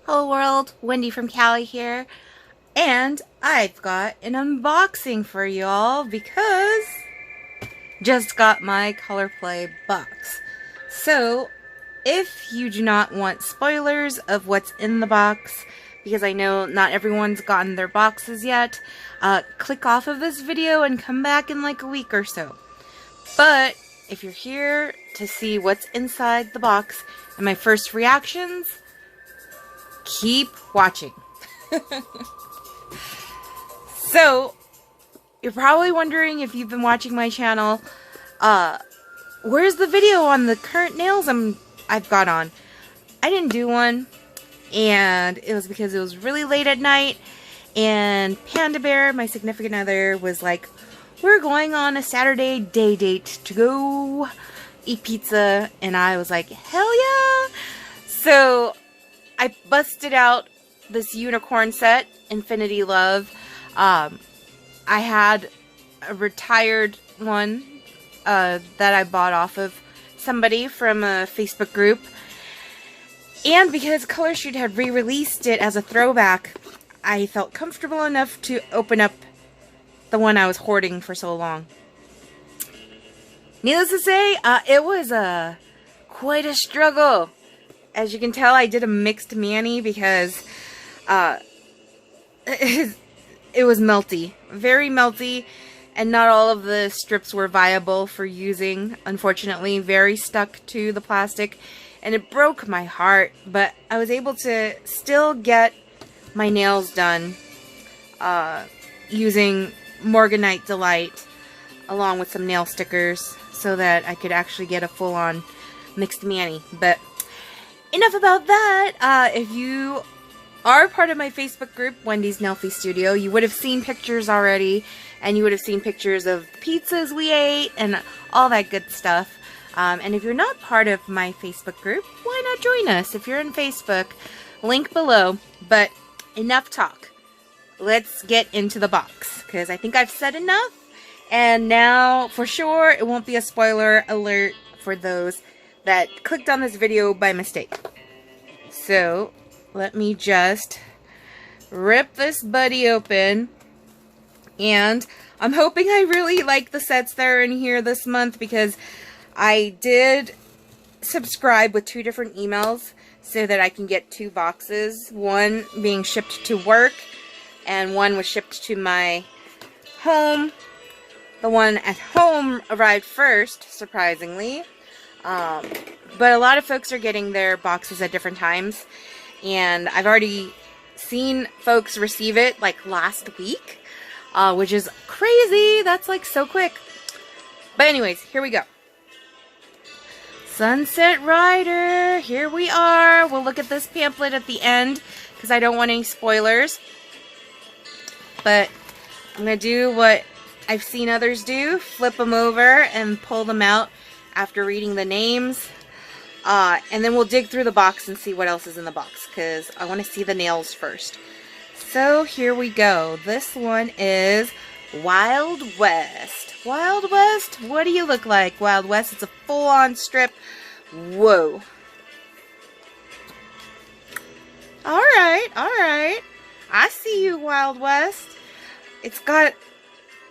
Hello world, Wendy from Cali here, and I've got an unboxing for y'all because just got my Color Play box. So, if you do not want spoilers of what's in the box, because I know not everyone's gotten their boxes yet, click off of this video and come back in like a week or so. But if you're here to see what's inside the box and my first reactions, keep watching. So, you're probably wondering, if you've been watching my channel, where's the video on the current nails I've got on? I didn't do one, and it was because it was really late at night, and Panda Bear, my significant other, was like, we're going on a Saturday day date to go eat pizza, and I was like, hell yeah! So I busted out this unicorn set, Infinity Love. I had a retired one that I bought off of somebody from a Facebook group. And because Color Shoot had re-released it as a throwback, I felt comfortable enough to open up the one I was hoarding for so long. Needless to say, it was quite a struggle. As you can tell, I did a mixed mani because it was melty. Very melty, and not all of the strips were viable for using, unfortunately. Very stuck to the plastic, and it broke my heart, but I was able to still get my nails done using Morganite Delight along with some nail stickers so that I could actually get a full-on mixed mani. But enough about that. If you are part of my Facebook group, Wendy's Nailfy Studio, you would have seen pictures already, and you would have seen pictures of pizzas we ate and all that good stuff. And if you're not part of my Facebook group, why not join us? If you're in Facebook, link below. But enough talk. Let's get into the box, because I think I've said enough, and now for sure it won't be a spoiler alert for those that clicked on this video by mistake. So let me just rip this buddy open, and I'm hoping I really like the sets that are in here this month, because I did subscribe with 2 different emails so that I can get 2 boxes, one being shipped to work and one was shipped to my home. The one at home arrived first, surprisingly. But a lot of folks are getting their boxes at different times, and I've already seen folks receive it like last week, which is crazy. That's like so quick. But anyways, here we go. Sunset Rider, here we are. We'll look at this pamphlet at the end because I don't want any spoilers. But I'm going to do what I've seen others do, flip them over and pull them out after reading the names. And then we'll dig through the box and see what else is in the box, because I want to see the nails first. So here we go. This one is Wild West. Wild West? What do you look like, Wild West? It's a full-on strip. Whoa. Alright, alright. I see you, Wild West. It's got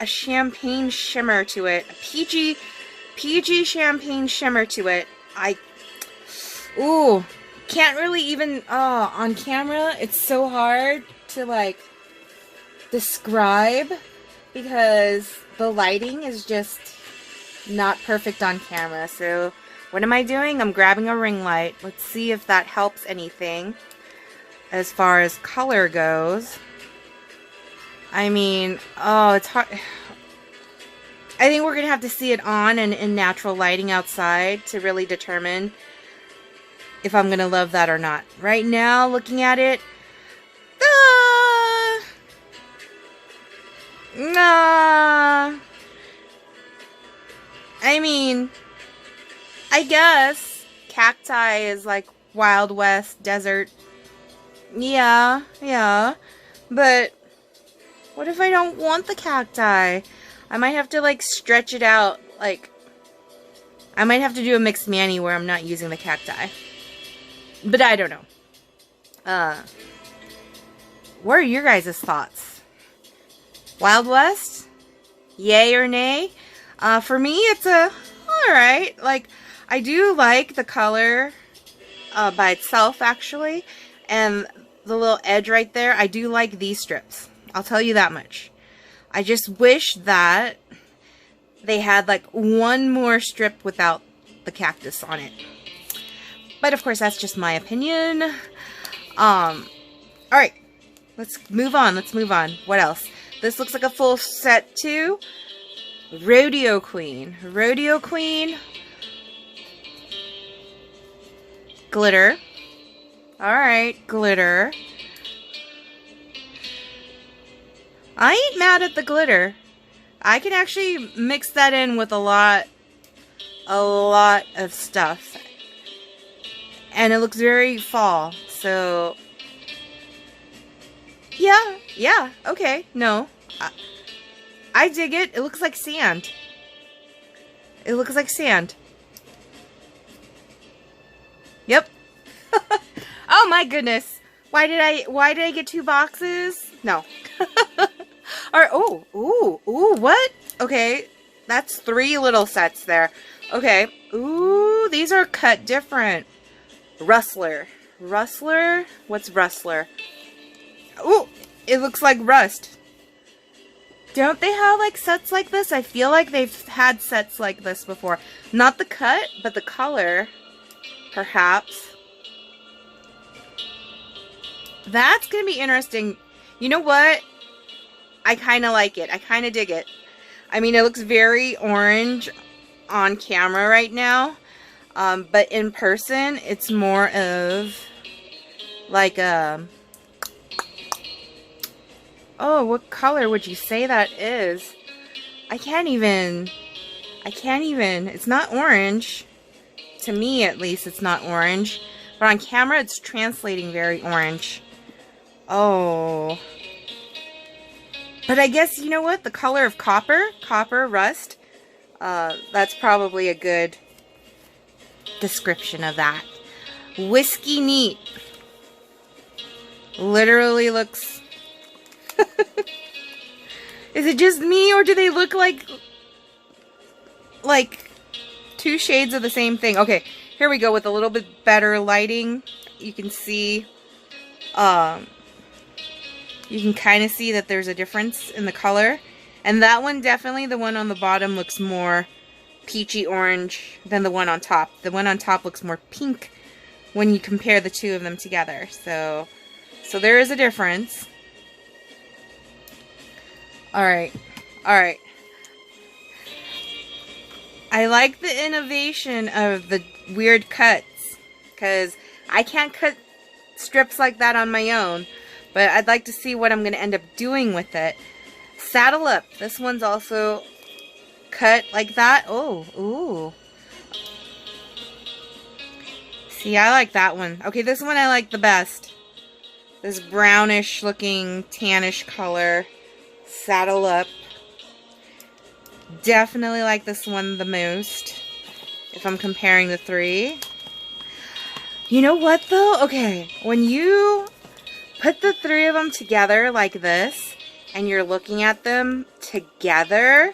a champagne shimmer to it. A peachy champagne shimmer to it. Ooh, can't really even, on camera, it's so hard to, like, describe, because the lighting is just not perfect on camera. So, what am I doing? I'm grabbing a ring light. Let's see if that helps anything as far as color goes. I mean, oh, it's hard. I think we're going to have to see it on and in natural lighting outside to really determine if I'm going to love that or not. Right now, looking at it, nah. I mean, I guess cacti is like Wild West desert. Yeah. But what if I don't want the cacti? I might have to, like, stretch it out. Like, I might have to do a mixed mani where I'm not using the cacti. But I don't know. What are your guys' thoughts? Wild West? Yay or nay? For me, it's a alright. Like, I do like the color by itself, actually. And the little edge right there, I do like these strips. I'll tell you that much. I just wish that they had like one more strip without the cactus on it. But of course, that's just my opinion. Alright. Let's move on. Let's move on. What else? This looks like a full set too. Rodeo Queen. Rodeo Queen. Glitter. Alright, glitter. I ain't mad at the glitter. I can actually mix that in with a lot of stuff. And it looks very fall. So, yeah, okay, no. I dig it. It looks like sand. It looks like sand. Yep. Oh my goodness. Why did I get 2 boxes? No. Alright, ooh, what? Okay, that's 3 little sets there. Okay, ooh, these are cut different. Rustler. Rustler? What's Rustler? Ooh, it looks like rust. Don't they have like sets like this? I feel like they've had sets like this before. Not the cut, but the color, perhaps. That's going to be interesting. You know what? I kind of like it. I kind of dig it. I mean, it looks very orange on camera right now. But in person, it's more of like a... Oh, what color would you say that is? I can't even. It's not orange. To me, at least, it's not orange. But on camera, it's translating very orange. Oh. But I guess, you know what? The color of copper, rust, that's probably a good description of that. Whiskey Neat. Literally looks... Is it just me, or do they look like 2 shades of the same thing? Okay, here we go with a little bit better lighting. You can see, you can kind of see that there's a difference in the color. And that one, definitely, the one on the bottom looks more peachy orange than the one on top. The one on top looks more pink when you compare the 2 of them together. So there is a difference. Alright. I like the innovation of the weird cuts, because I can't cut strips like that on my own, but I'd like to see what I'm going to end up doing with it. Saddle Up. This one's also cut like that. Oh, ooh. See, I like that one. Okay, this one I like the best. This brownish looking tannish color. Saddle Up. Definitely like this one the most, if I'm comparing the 3. You know what though? Okay, when you put the 3 of them together like this, and you're looking at them together,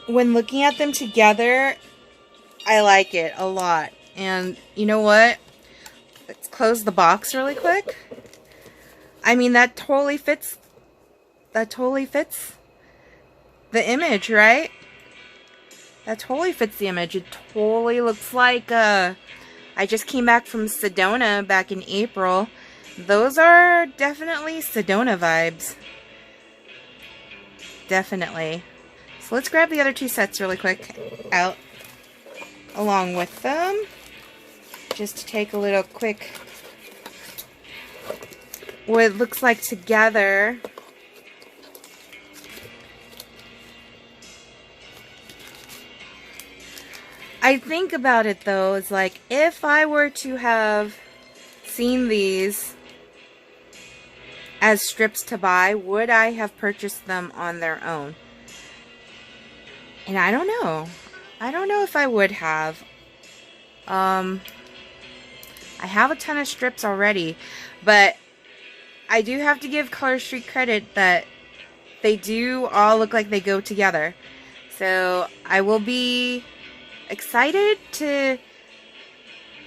when looking at them together, I like it a lot. And you know what? Let's close the box really quick. I mean, that totally fits. That totally fits the image, right? That totally fits the image. It totally looks like I just came back from Sedona back in April. Those are definitely Sedona vibes. Definitely. So let's grab the other 2 sets really quick out along with them. Just to take a little quick... what it looks like together. I think about it though, it's like, if I were to have seen these as strips to buy, would I have purchased them on their own? And I don't know. I don't know if I would have. I have a ton of strips already, but I do have to give Color Street credit that they do all look like they go together. So I will be excited to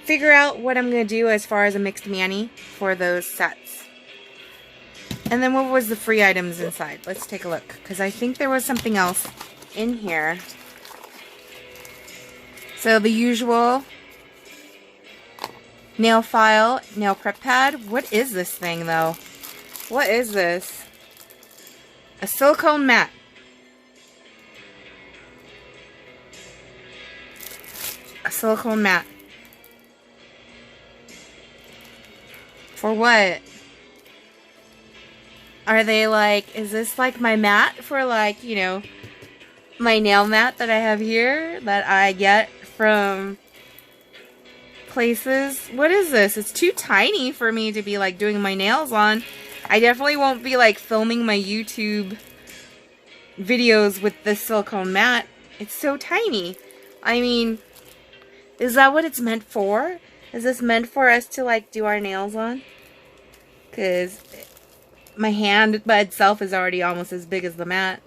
figure out what I'm going to do as far as a mixed mani for those sets. And then what was the free items inside? Let's take a look, because I think there was something else in here. So the usual nail file, nail prep pad. What is this thing though? What is this? A silicone mat. A silicone mat. For what? Are they like, is this like my mat for like, you know, my nail mat that I have here that I get from places? What is this? It's too tiny for me to be like doing my nails on. I definitely won't be like filming my YouTube videos with this silicone mat. It's so tiny. I mean, is that what it's meant for? Is this meant for us to like do our nails on? Because my hand by itself is already almost as big as the mat.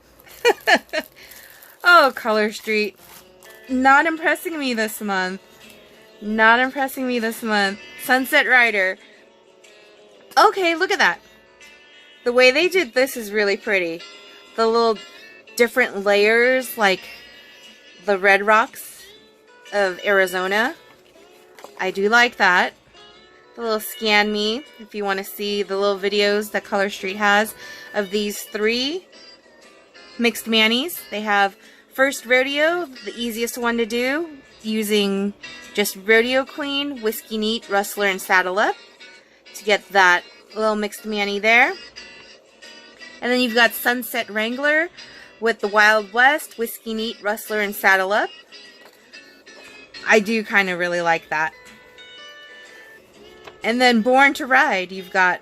Oh, Color Street. Not impressing me this month. Not impressing me this month. Sunset Rider. Okay, look at that. The way they did this is really pretty. The little different layers, like the red rocks of Arizona. I do like that. The little scan me if you want to see the little videos that Color Street has of these 3 mixed manis. They have first Rodeo, the easiest one to do, using just Rodeo Queen, Whiskey Neat, Rustler, and Saddle Up to get that little mixed mani there. And then you've got Sunset Wrangler with the Wild West, Whiskey Neat, Rustler, and Saddle Up. I do kind of really like that. And then Born to Ride, you've got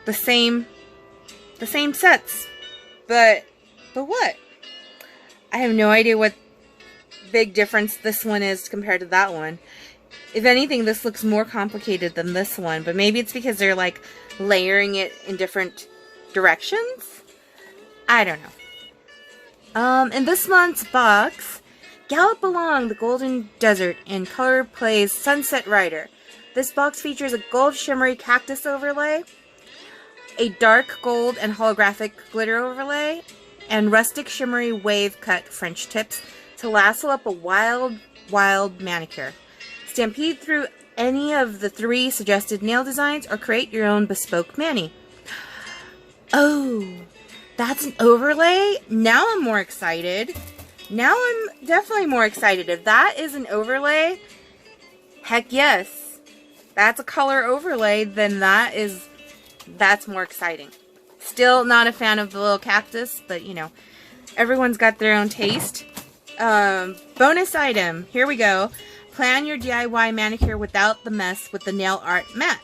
the same sets. But what? I have no idea what big difference this one is compared to that one. If anything, this looks more complicated than this one, but maybe it's because they're like layering it in different directions? I don't know. In this month's box, Gallop Along the Golden Desert in Color Plays Sunset Rider. This box features a gold shimmery cactus overlay, a dark gold and holographic glitter overlay, and rustic shimmery wave cut French tips to lasso up a wild manicure. Stampede through any of the 3 suggested nail designs or create your own bespoke mani. Oh, that's an overlay? Now I'm more excited. Now I'm definitely more excited. If that is an overlay, heck yes. That's a color overlay, then that's more exciting. Still not a fan of the little cactus, but you know, everyone's got their own taste. Bonus item, here we go. Plan your DIY manicure without the mess with the nail art mat.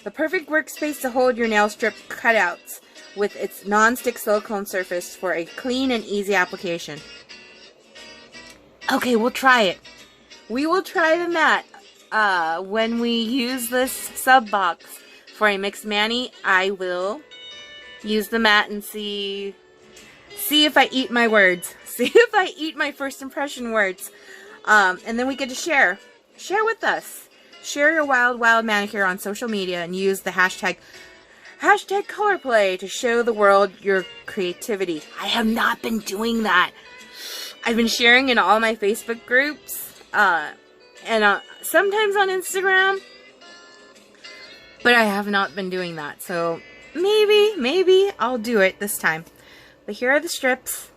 The perfect workspace to hold your nail strip cutouts with its non-stick silicone surface for a clean and easy application. Okay, we'll try it. We will try the mat. When we use this sub box for a mixed mani, I will use the mat and see if I eat my words. See if I eat my first impression words. And then we get to share with us. Share your wild manicure on social media and use the hashtag colorplay to show the world your creativity. I have not been doing that. I've been sharing in all my Facebook groups, and sometimes on Instagram, but I have not been doing that. So maybe I'll do it this time. But here are the strips.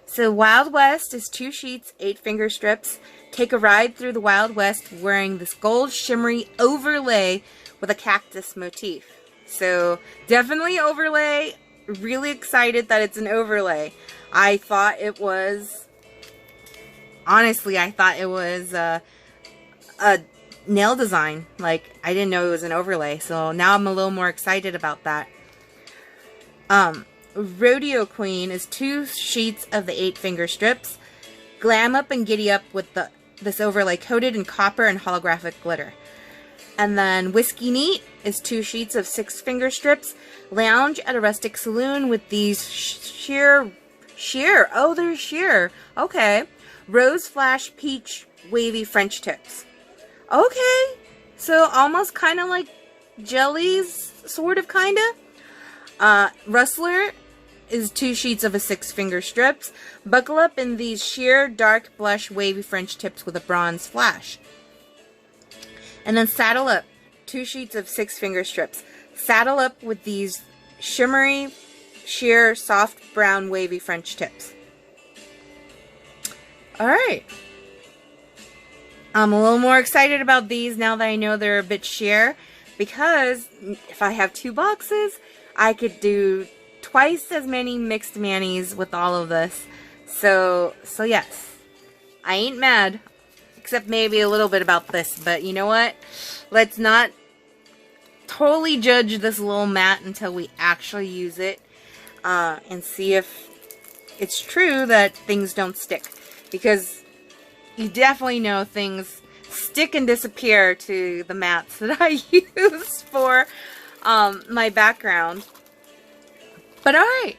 So Wild West is 2 sheets, 8-finger strips. Take a ride through the Wild West wearing this gold shimmery overlay with a cactus motif. So definitely overlay. Really excited that it's an overlay. I thought it was, honestly, I thought it was a nail design. Like, I didn't know it was an overlay. So now I'm a little more excited about that. Rodeo Queen is 2 sheets of the 8-finger strips. Glam up and giddy up with the this overlay coated in copper and holographic glitter. And then Whiskey Neat is 2 sheets of 6-finger strips. Lounge at a rustic saloon with these sheer. Oh, they're sheer. Okay. Rose Flash Peach Wavy French tips. Okay. So almost kind of like jellies, sort of, kind of. Rustler is 2 sheets of a 6-finger strips. Buckle up in these sheer dark blush wavy French tips with a bronze flash. And then Saddle Up, 2 sheets of 6-finger strips. Saddle up with these shimmery, sheer, soft brown wavy French tips. Alright. I'm a little more excited about these now that I know they're a bit sheer, because if I have 2 boxes, I could do twice as many mixed manis with all of this. So yes, I ain't mad. Except maybe a little bit about this, but you know what? Let's not totally judge this little mat until we actually use it and see if it's true that things don't stick. Because you definitely know things stick and disappear to the mats that I use for my background. But alright,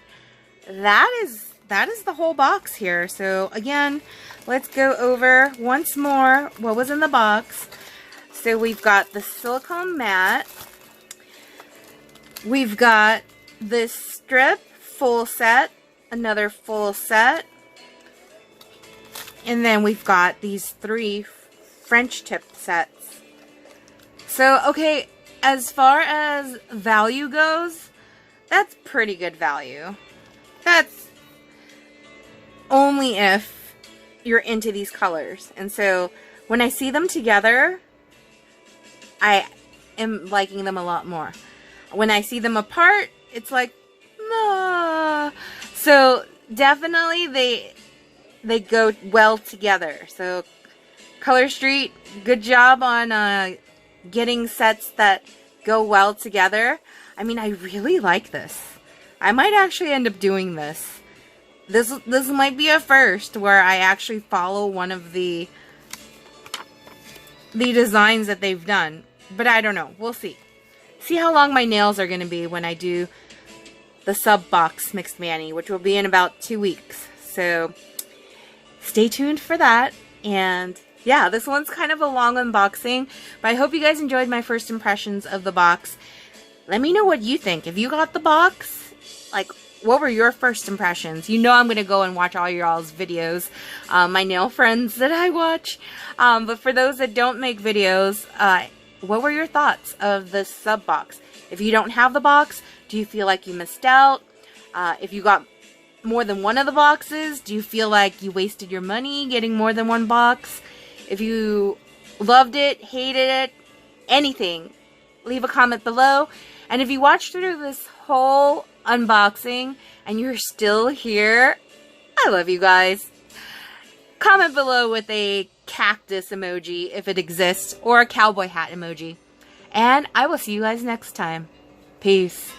that is the whole box here. So again, let's go over once more what was in the box. So we've got the silicone mat. We've got this strip full set, another full set. And then we've got these 3 French tip sets. So, okay, as far as value goes, that's pretty good value. That's only if you're into these colors. And so when I see them together, I am liking them a lot more. When I see them apart, it's like, nah. So definitely they go well together. So Color Street, good job on getting sets that go well together. I mean, I really like this. I might actually end up doing this. This might be a first where I actually follow one of the designs that they've done. But I don't know. We'll see. See how long my nails are going to be when I do the sub box mixed mani, which will be in about 2 weeks. So stay tuned for that. And yeah, this one's kind of a long unboxing, but I hope you guys enjoyed my first impressions of the box. Let me know what you think. If you got the box, like, what were your first impressions? You know I'm going to go and watch all y'all's videos, my nail friends that I watch. But for those that don't make videos, what were your thoughts of this sub box? If you don't have the box, do you feel like you missed out? If you got more than one of the boxes, do you feel like you wasted your money getting more than one box? If you loved it, hated it, anything, leave a comment below. And if you watched through this whole unboxing and you're still here, I love you guys. Comment below with a cactus emoji if it exists, or a cowboy hat emoji. And I will see you guys next time. Peace.